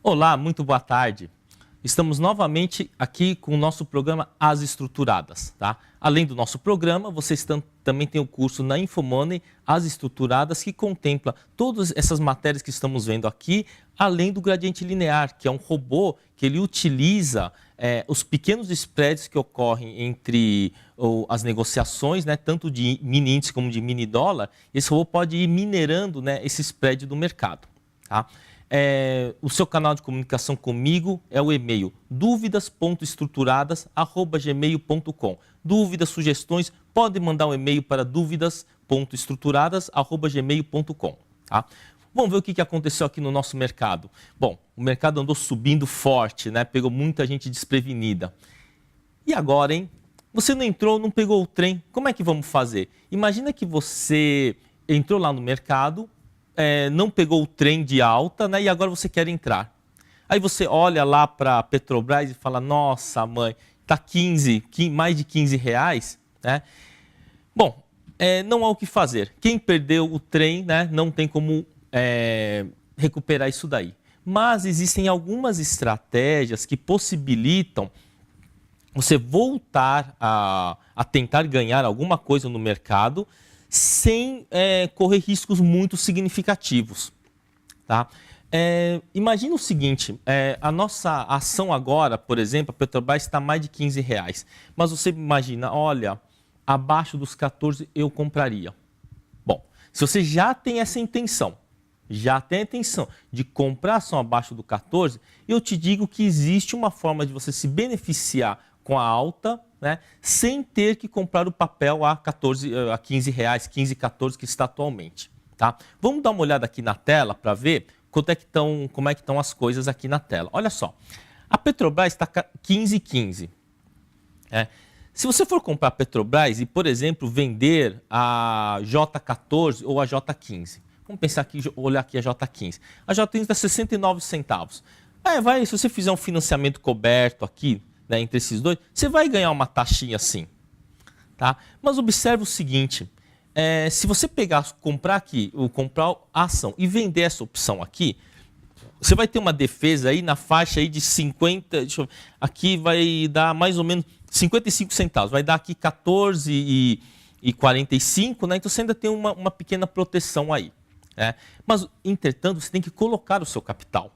Olá, muito boa tarde. Estamos novamente aqui com o nosso programa As Estruturadas, tá? Além do nosso programa, vocês também têm o curso na Infomoney, As Estruturadas, que contempla todas essas matérias que estamos vendo aqui, além do gradiente linear, que é um robô que ele utiliza os pequenos spreads que ocorrem entre as negociações, né, tanto de mini índice como de mini dólar. Esse robô pode ir minerando, né, esse spread do mercado, tá? O seu canal de comunicação comigo é o e-mail duvidas.estruturadas@gmail.com. Dúvidas, sugestões, pode mandar um e-mail para duvidas.estruturadas@gmail.com. Tá? Vamos ver o que aconteceu aqui no nosso mercado. Bom, o mercado andou subindo forte, né? Pegou muita gente desprevenida. E agora, hein? Você não entrou, não pegou o trem, como é que vamos fazer? Imagina que você entrou lá no mercado, não pegou o trem de alta, né, e agora você quer entrar. Aí você olha lá para a Petrobras e fala, nossa mãe, está mais de 15 reais. Né? Bom, não há o que fazer. Quem perdeu o trem, né, não tem como recuperar isso daí. Mas existem algumas estratégias que possibilitam você voltar a tentar ganhar alguma coisa no mercado sem correr riscos muito significativos. Tá? Imagina o seguinte, a nossa ação agora, por exemplo, a Petrobras está mais de 15 reais. Mas você imagina, olha, abaixo dos 14 eu compraria. Bom, se você já tem essa intenção, de comprar ação abaixo do 14, eu te digo que existe uma forma de você se beneficiar com a alta, né, sem ter que comprar o papel a 15 reais, 15, 14 que está atualmente. Tá? Vamos dar uma olhada aqui na tela para ver como é que estão as coisas aqui na tela. Olha só, a Petrobras está 15,15. Se você for comprar a Petrobras e, por exemplo, vender a J14 ou a J15, vamos pensar aqui, olhar aqui a J15. A J15 está 69 centavos. Se você fizer um financiamento coberto aqui, né, entre esses dois, você vai ganhar uma taxinha assim. Tá? Mas observe o seguinte, se você comprar a ação e vender essa opção aqui, você vai ter uma defesa aí na faixa aí de 50, aqui vai dar mais ou menos 55 centavos, vai dar aqui 14,45, né? Então você ainda tem uma pequena proteção aí. Né? Mas, entretanto, você tem que colocar o seu capital.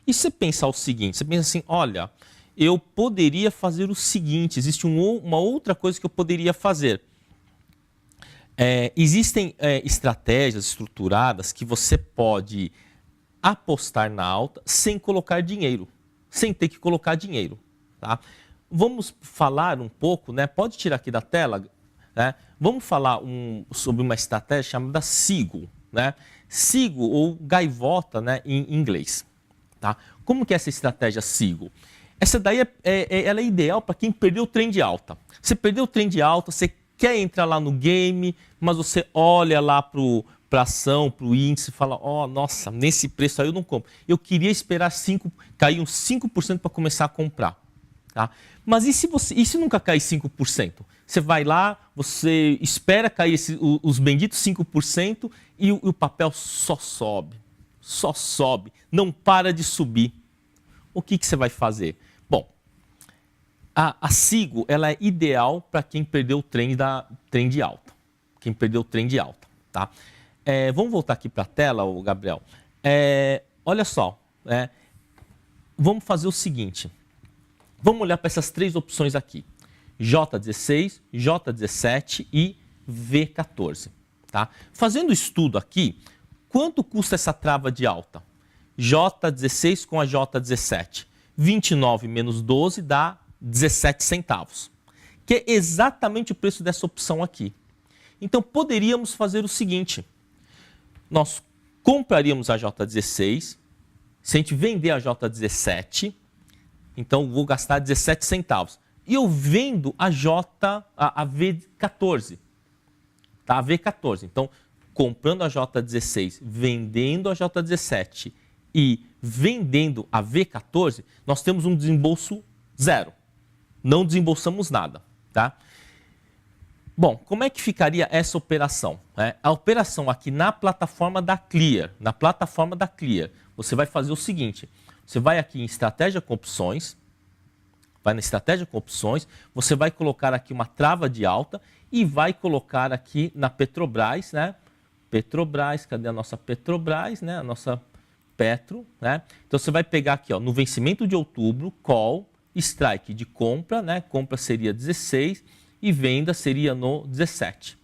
E você pensar o seguinte, você pensa assim, olha, eu poderia fazer o seguinte, existe uma outra coisa que eu poderia fazer. Existem estratégias estruturadas que você pode apostar na alta sem colocar dinheiro, sem ter que colocar dinheiro. Tá? Vamos falar um pouco, né? Pode tirar aqui da tela, né? Vamos falar sobre uma estratégia chamada SIGO, né? SIGO ou gaivota, né, em inglês. Tá? Como que é essa estratégia SIGO? Essa daí ela é ideal para quem perdeu o trem de alta. Você perdeu o trem de alta, você quer entrar lá no game, mas você olha lá para a ação, para o índice e fala, nossa, nesse preço aí eu não compro. Eu queria esperar cair uns 5% para começar a comprar. Tá? Mas e se nunca cair 5%? Você vai lá, você espera cair os benditos 5% e o papel só sobe, não para de subir. O que você vai fazer? Bom, a SIGO ela é ideal para quem perdeu o trem de alta. Tá? Vamos voltar aqui para a tela, Gabriel. Olha só, vamos fazer o seguinte. Vamos olhar para essas três opções aqui. J16, J17 e V14. Tá? Fazendo o estudo aqui, quanto custa essa trava de alta? J16 com a J17. 29 menos 12 dá 17 centavos. Que é exatamente o preço dessa opção aqui. Então poderíamos fazer o seguinte. Nós compraríamos a J16. Se a gente vender a J17, então vou gastar 17 centavos. E eu vendo a V14. Tá? A V14. Então, comprando a J16, vendendo a J17 e vendendo a V14, nós temos um desembolso zero. Não desembolsamos nada. Tá? Bom, como é que ficaria essa operação? A operação aqui na plataforma da Clear, você vai fazer o seguinte, Você vai aqui em estratégia com opções, vai na estratégia com opções, você vai colocar aqui uma trava de alta e vai colocar aqui na Petrobras, né? Petrobras, cadê a nossa Petrobras, né? A nossa Petro, né? Então você vai pegar aqui, ó, no vencimento de outubro, call, strike de compra, né? Compra seria 16 e venda seria no 17,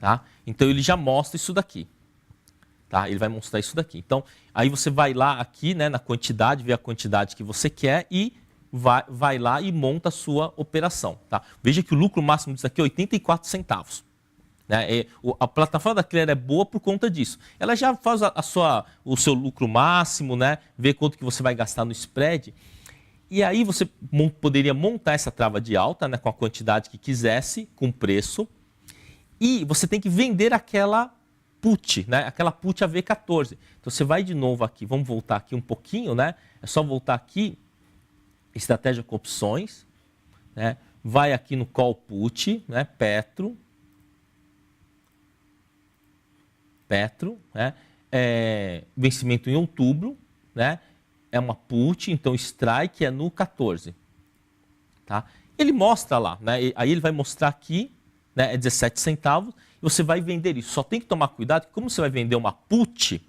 tá? Então ele já mostra isso daqui, tá? Ele vai mostrar isso daqui. Então aí você vai lá aqui, né, na quantidade, vê a quantidade que você quer e vai lá e monta a sua operação, tá? Veja que o lucro máximo disso aqui é 84 centavos. Né? A plataforma da Clear é boa por conta disso. Ela já faz o seu lucro máximo, né? Vê quanto que você vai gastar no spread. E aí você poderia montar essa trava de alta, né, com a quantidade que quisesse, com preço. E você tem que vender aquela put, né? Aquela put a V14. Então você vai de novo aqui, vamos voltar aqui um pouquinho, né? É só voltar aqui, estratégia com opções, né? Vai aqui no call put, né? Petro, né? Vencimento em outubro, né? É uma put, então strike é no 14, tá? Ele mostra lá, né? Aí ele vai mostrar aqui, né? É 17 centavos e você vai vender isso. Só tem que tomar cuidado que como você vai vender uma put,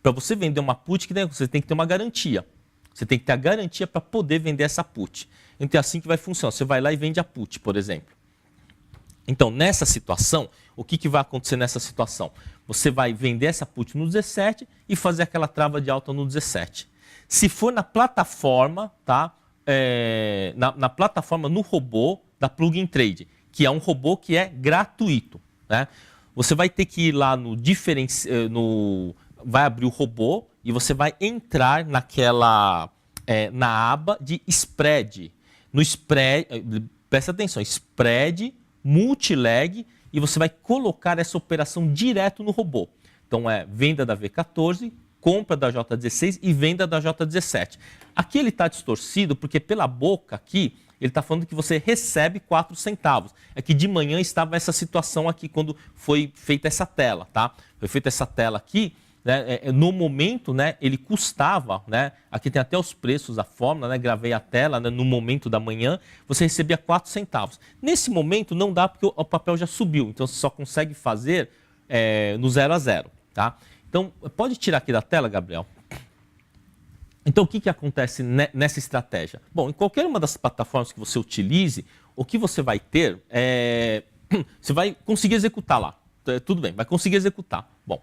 para você vender uma put, você tem que ter uma garantia. Você tem que ter a garantia para poder vender essa put. Então é assim que vai funcionar. Você vai lá e vende a put, por exemplo. Então, nessa situação, o que vai acontecer nessa situação? Você vai vender essa put no 17 e fazer aquela trava de alta no 17. Se for na plataforma, tá? Na plataforma, no robô da Plugin Trade, que é um robô que é gratuito, né? Você vai ter que ir lá no vai abrir o robô e você vai entrar na aba de spread. No spread, presta atenção, spread multileg e você vai colocar essa operação direto no robô. Então é venda da V14, compra da J16 e venda da J17. Aqui ele está distorcido porque pela boca aqui ele está falando que você recebe 4 centavos. É que de manhã estava essa situação aqui quando foi feita essa tela, tá? Foi feita essa tela aqui, né? No momento, né, ele custava, né? Aqui tem até os preços, a fórmula, né? Gravei a tela, né, no momento da manhã, você recebia 4 centavos. Nesse momento não dá porque o papel já subiu, então você só consegue fazer no 0 a 0, tá? Então, pode tirar aqui da tela, Gabriel? Então, o que acontece nessa estratégia? Bom, em qualquer uma das plataformas que você utilize, o que você vai ter você vai conseguir executar lá. Tudo bem, vai conseguir executar. Bom,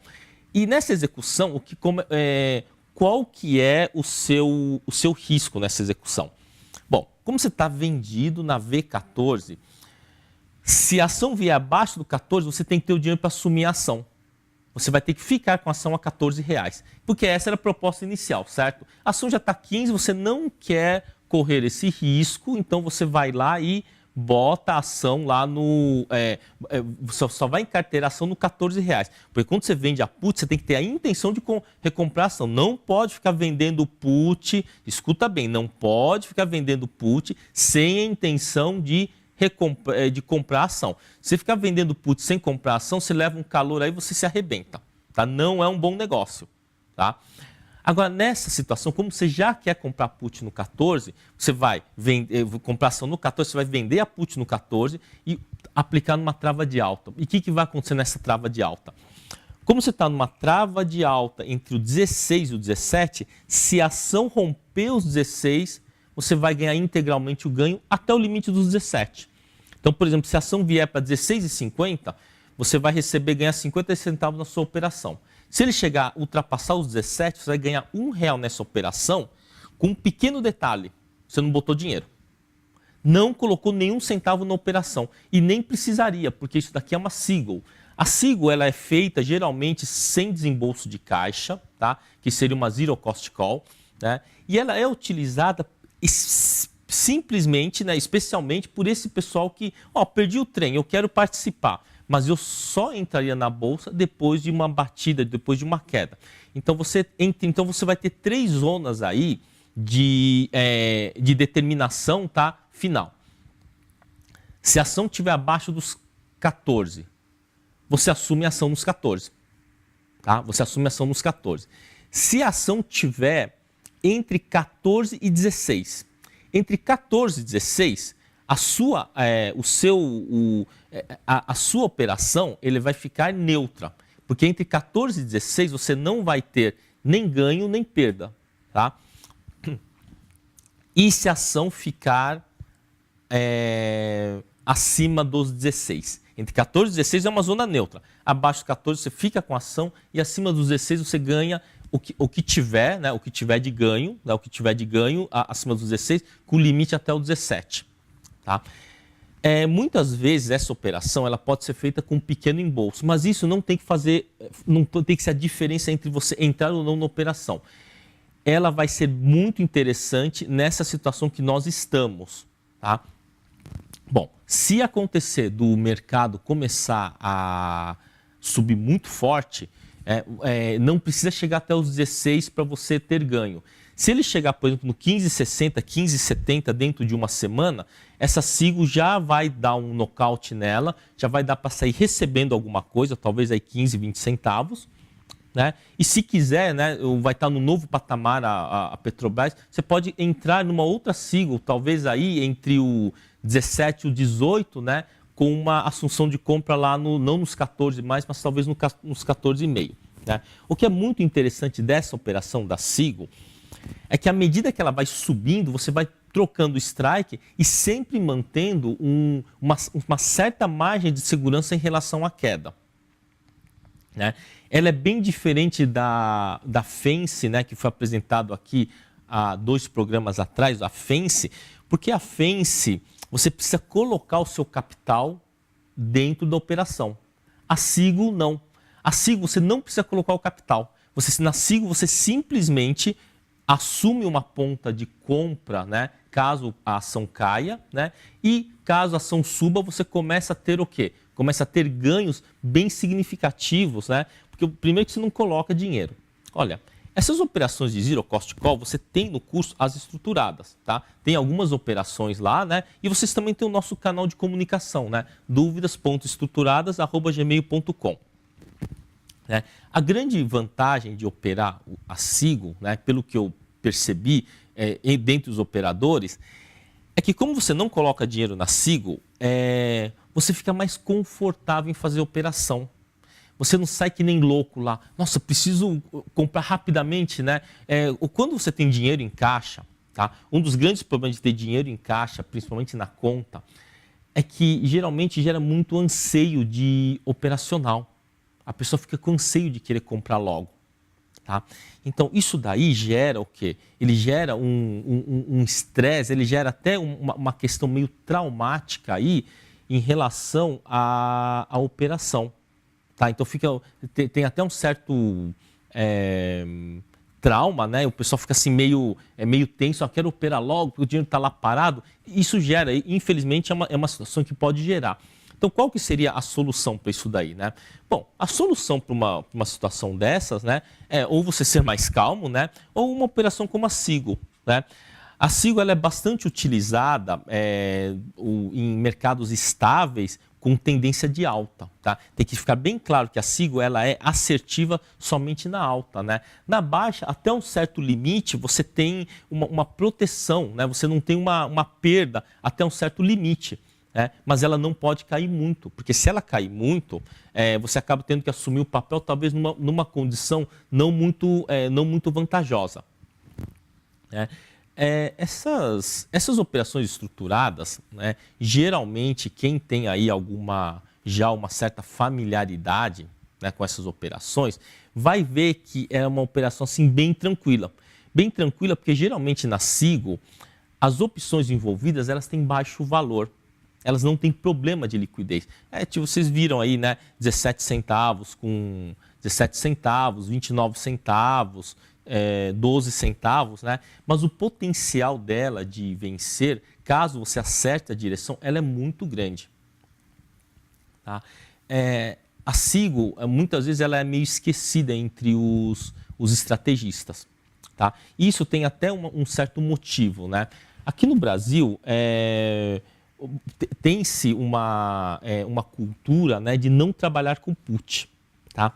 e nessa execução, qual que é o seu risco nessa execução? Bom, como você está vendido na V14, se a ação vier abaixo do 14, você tem que ter o dinheiro para assumir a ação. Você vai ter que ficar com a ação a R$14, porque essa era a proposta inicial, certo? A ação já está 15, você não quer correr esse risco, então você vai lá e bota a ação lá no... você só vai encarteirar a ação no R$14. Porque quando você vende a put, você tem que ter a intenção de recomprar a ação. Não pode ficar vendendo put, escuta bem, não pode ficar vendendo put sem a intenção de comprar ação. Se você ficar vendendo put sem comprar ação, você leva um calor aí e você se arrebenta. Tá? Não é um bom negócio. Tá? Agora, nessa situação, como você já quer comprar put no 14, você vai comprar ação no 14, você vai vender a put no 14 e aplicar numa trava de alta. E o que vai acontecer nessa trava de alta? Como você está numa trava de alta entre o 16 e o 17, se a ação romper os 16, você vai ganhar integralmente o ganho até o limite dos 17. Então, por exemplo, se a ação vier para 16,50, você vai ganhar 50 centavos na sua operação. Se ele ultrapassar os 17, você vai ganhar R$1 nessa operação, com um pequeno detalhe: você não botou dinheiro. Não colocou nenhum centavo na operação. E nem precisaria, porque isso daqui é uma Seagull. A Seagull ela é feita geralmente sem desembolso de caixa, tá? Que seria uma Zero Cost Call, né? E ela é utilizada simplesmente, né, especialmente por esse pessoal que, perdi o trem, eu quero participar, mas eu só entraria na bolsa depois de uma batida, depois de uma queda. Então você vai ter 3 zonas aí de determinação, tá, final. Se a ação estiver abaixo dos 14, você assume a ação nos 14. Tá? Você assume a ação nos 14. Se a ação estiver entre 14 e 16. Entre 14 e 16, a sua operação ele vai ficar neutra. Porque entre 14 e 16 você não vai ter nem ganho nem perda. Tá? E se a ação ficar acima dos 16? Entre 14 e 16 é uma zona neutra. Abaixo de 14 você fica com a ação e acima dos 16 você ganha o que tiver, né, o que tiver de ganho, né, o que tiver de ganho acima dos 16, com limite até o 17. Tá? Muitas vezes essa operação ela pode ser feita com um pequeno embolso, mas isso não tem que fazer, não tem que ser a diferença entre você entrar ou não na operação. Ela vai ser muito interessante nessa situação que nós estamos. Tá? Bom, se acontecer do mercado começar a subir muito forte, não precisa chegar até os 16 para você ter ganho. Se ele chegar, por exemplo, no 15,60, 15,70 dentro de uma semana, essa SIGO já vai dar um nocaute nela, já vai dar para sair recebendo alguma coisa, talvez aí 15, 20 centavos. Né? E se quiser, né, vai estar no novo patamar a Petrobras, você pode entrar numa outra SIGO, talvez aí entre o 17 e o 18, né, com uma assunção de compra lá, não nos 14 mais, mas talvez nos 14,5. Né? O que é muito interessante dessa operação da SIGO é que à medida que ela vai subindo, você vai trocando o strike e sempre mantendo uma certa margem de segurança em relação à queda. Né? Ela é bem diferente da FENSE, né, que foi apresentado aqui há 2 programas atrás, a FENSE, porque a FENSE você precisa colocar o seu capital dentro da operação. A SIGO não. A SIGO você não precisa colocar o capital. Na SIGO você simplesmente assume uma ponta de compra, né, caso a ação caia, né, e caso a ação suba, você começa a ter o quê? Começa a ter ganhos bem significativos, né? Porque primeiro que você não coloca dinheiro. Olha, essas operações de Zero Cost Call, você tem no curso as estruturadas, tá? Tem algumas operações lá, né? E vocês também têm o nosso canal de comunicação, né? dúvidas.estruturadas@gmail.com. Né? A grande vantagem de operar a SIGO, né, pelo que eu percebi dentre os operadores, é que como você não coloca dinheiro na SIGO, você fica mais confortável em fazer operação. Você não sai que nem louco lá. Nossa, preciso comprar rapidamente, né? Quando você tem dinheiro em caixa, tá? Um dos grandes problemas de ter dinheiro em caixa, principalmente na conta, é que geralmente gera muito anseio de operacional. A pessoa fica com anseio de querer comprar logo. Tá? Então, isso daí gera o quê? Ele gera um estresse, ele gera até uma questão meio traumática aí em relação à operação. Tá? Então, tem até um certo trauma, né? O pessoal fica assim meio tenso, quero operar logo porque o dinheiro está lá parado. Isso gera, infelizmente, é uma situação que pode gerar. Então, qual que seria a solução para isso daí, né? Bom, a solução para uma situação dessas, né, é ou você ser mais calmo, né, ou uma operação como a SIGO, né? A SIGO ela é bastante utilizada em mercados estáveis com tendência de alta, tá? Tem que ficar bem claro que a SIGO ela é assertiva somente na alta, né? Na baixa, até um certo limite, você tem uma proteção, né? Você não tem uma perda até um certo limite. Mas ela não pode cair muito, porque se ela cair muito, você acaba tendo que assumir o papel talvez numa condição não muito vantajosa. Essas operações estruturadas, né, geralmente quem tem aí já uma certa familiaridade, né, com essas operações, vai ver que é uma operação assim, bem tranquila. Bem tranquila porque geralmente na SIGO, as opções envolvidas elas têm baixo valor. Elas não têm problema de liquidez. Tipo, vocês viram aí, né? 17 centavos com 17 centavos, 29 centavos, 12 centavos, né? Mas o potencial dela de vencer, caso você acerte a direção, ela é muito grande. Tá? A SIGO, muitas vezes, ela é meio esquecida entre os estrategistas. Tá? Isso tem até um certo motivo, né? Aqui no Brasil, tem-se uma cultura, né, de não trabalhar com put. Tá?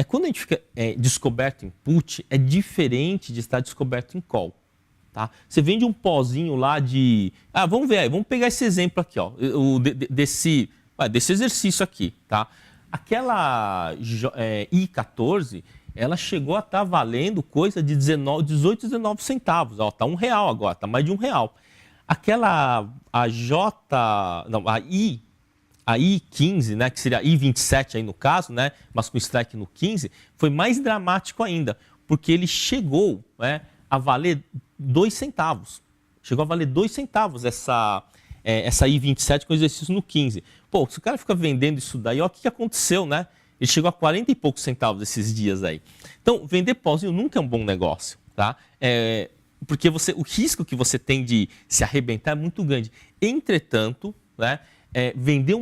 quando a gente fica descoberto em put, é diferente de estar descoberto em call. Tá? Você vende um pozinho lá de... vamos ver aí, vamos pegar esse exemplo aqui, ó, desse exercício aqui. Tá? Aquela I14, ela chegou a estar valendo coisa de 18, 19 centavos. Está R$1 agora, está mais de R$1. Aquela, a I15, né, que seria a I27 aí no caso, né, mas com strike no 15, foi mais dramático ainda, porque ele chegou, né, a valer 2 centavos. Chegou a valer 2 centavos essa I27 com exercício no 15. Pô, se o cara fica vendendo isso daí, olha o que aconteceu, né? Ele chegou a 40 e poucos centavos esses dias aí. Então, vender pozinho nunca é um bom negócio, tá? Porque o risco que você tem de se arrebentar é muito grande. Entretanto, né, vender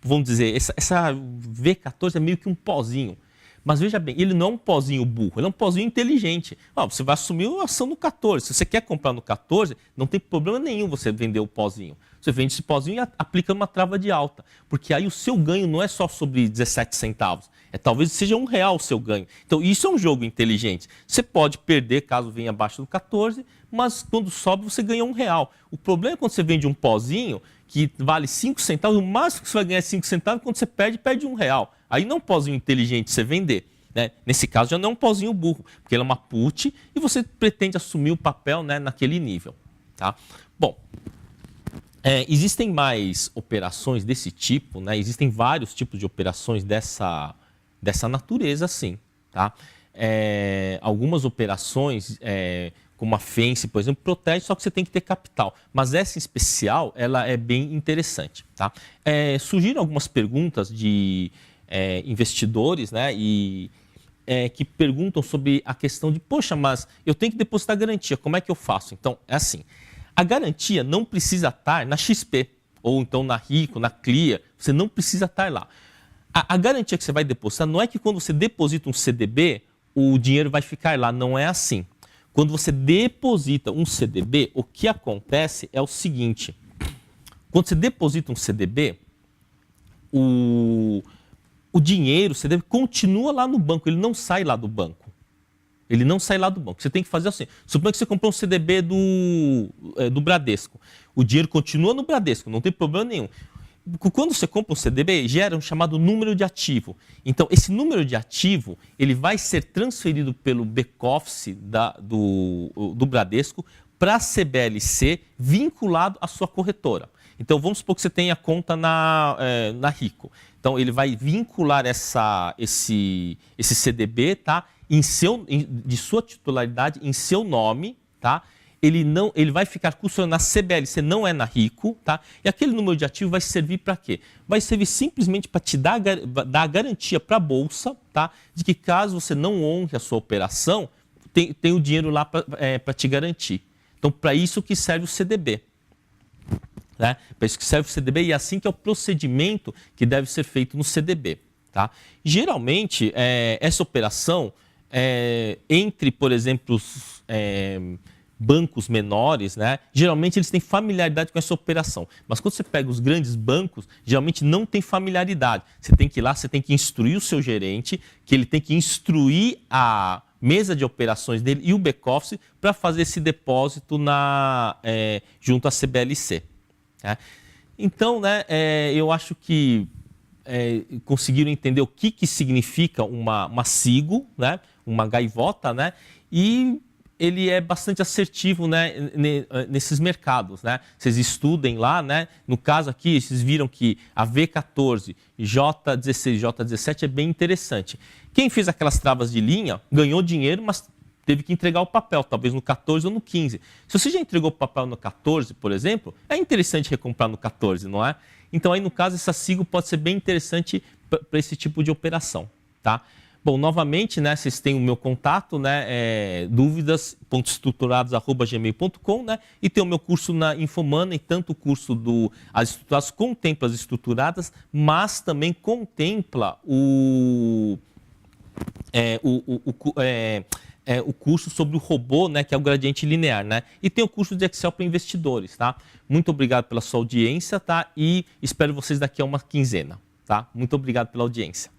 vamos dizer, essa V14 é meio que um pozinho. Mas veja bem, ele não é um pozinho burro, ele é um pozinho inteligente. Você vai assumir a ação no 14. Se você quer comprar no 14, não tem problema nenhum você vender o pozinho. Você vende esse pozinho e aplica uma trava de alta. Porque aí o seu ganho não é só sobre 17 centavos. Talvez seja R$1 o seu ganho. Então isso é um jogo inteligente. Você pode perder caso venha abaixo do 14, mas quando sobe você ganha R$1. O problema é quando você vende um pozinho que vale 5 centavos, o máximo que você vai ganhar é 5 centavos, quando você perde R$1. Aí não é um pozinho inteligente você vender. Né? Nesse caso já não é um pozinho burro, porque ele é uma put e você pretende assumir o papel, né, naquele nível. Tá? Bom, existem mais operações desse tipo, né? Existem vários tipos de operações dessa natureza, sim. Tá? Algumas operações, como a Fence, por exemplo, protege, só que você tem que ter capital. Mas essa em especial, ela é bem interessante. Tá? Surgiram algumas perguntas de investidores, né, que perguntam sobre a questão de, poxa, mas eu tenho que depositar garantia, como é que eu faço? Então, é assim, a garantia não precisa estar na XP, ou então na Rico, na Clear, você não precisa estar lá. A garantia que você vai depositar não é que quando você deposita um CDB, o dinheiro vai ficar lá, não é assim. Quando você deposita um CDB, o que acontece é o seguinte, quando você deposita um CDB, o dinheiro, você continua lá no banco, ele não sai lá do banco. Ele não sai lá do banco. Você tem que fazer assim. Suponha que você comprou um CDB do Bradesco. O dinheiro continua no Bradesco, não tem problema nenhum. Quando você compra um CDB, gera um chamado número de ativo. Então, esse número de ativo, ele vai ser transferido pelo back-office do Bradesco para a CBLC vinculado à sua corretora. Então, vamos supor que você tenha conta na Rico. Então, ele vai vincular esse CDB, tá, de sua titularidade em seu nome, tá? Ele vai ficar custodiado na CBLC, não é na Rico, tá? E aquele número de ativo vai servir para quê? Vai servir simplesmente para te dar a garantia para a Bolsa, tá? De que caso você não honre a sua operação, tem o dinheiro lá para te garantir. Então, para isso que serve o CDB. Né? Para isso que serve o CDB e é assim que é o procedimento que deve ser feito no CDB. Tá? Geralmente, essa operação, entre, por exemplo, bancos menores, né? Geralmente eles têm familiaridade com essa operação. Mas quando você pega os grandes bancos, geralmente não tem familiaridade. Você tem que ir lá, você tem que instruir o seu gerente, que ele tem que instruir a mesa de operações dele e o back-office para fazer esse depósito junto à CBLC. Né? Então, né, eu acho que conseguiram entender o que significa uma SIGO, né, uma gaivota, né, e ele é bastante assertivo, né, nesses mercados. Né? Vocês estudem lá, né? No caso aqui, vocês viram que a V14, J16, J17 é bem interessante. Quem fez aquelas travas de linha ganhou dinheiro, mas teve que entregar o papel, talvez no 14 ou no 15. Se você já entregou o papel no 14, por exemplo, é interessante recomprar no 14, não é? Então, aí no caso, essa SIGO pode ser bem interessante para esse tipo de operação. Tá? Bom, novamente, né, vocês têm o meu contato, né, dúvidas.estruturados@gmail.com, né, e tem o meu curso na Infomoney, tanto o curso As Estruturadas contempla as estruturadas, mas também contempla o curso sobre o robô, né, que é o gradiente linear, né, e tem o curso de Excel para investidores, tá? Muito obrigado pela sua audiência, tá? E espero vocês daqui a uma quinzena, tá? Muito obrigado pela audiência.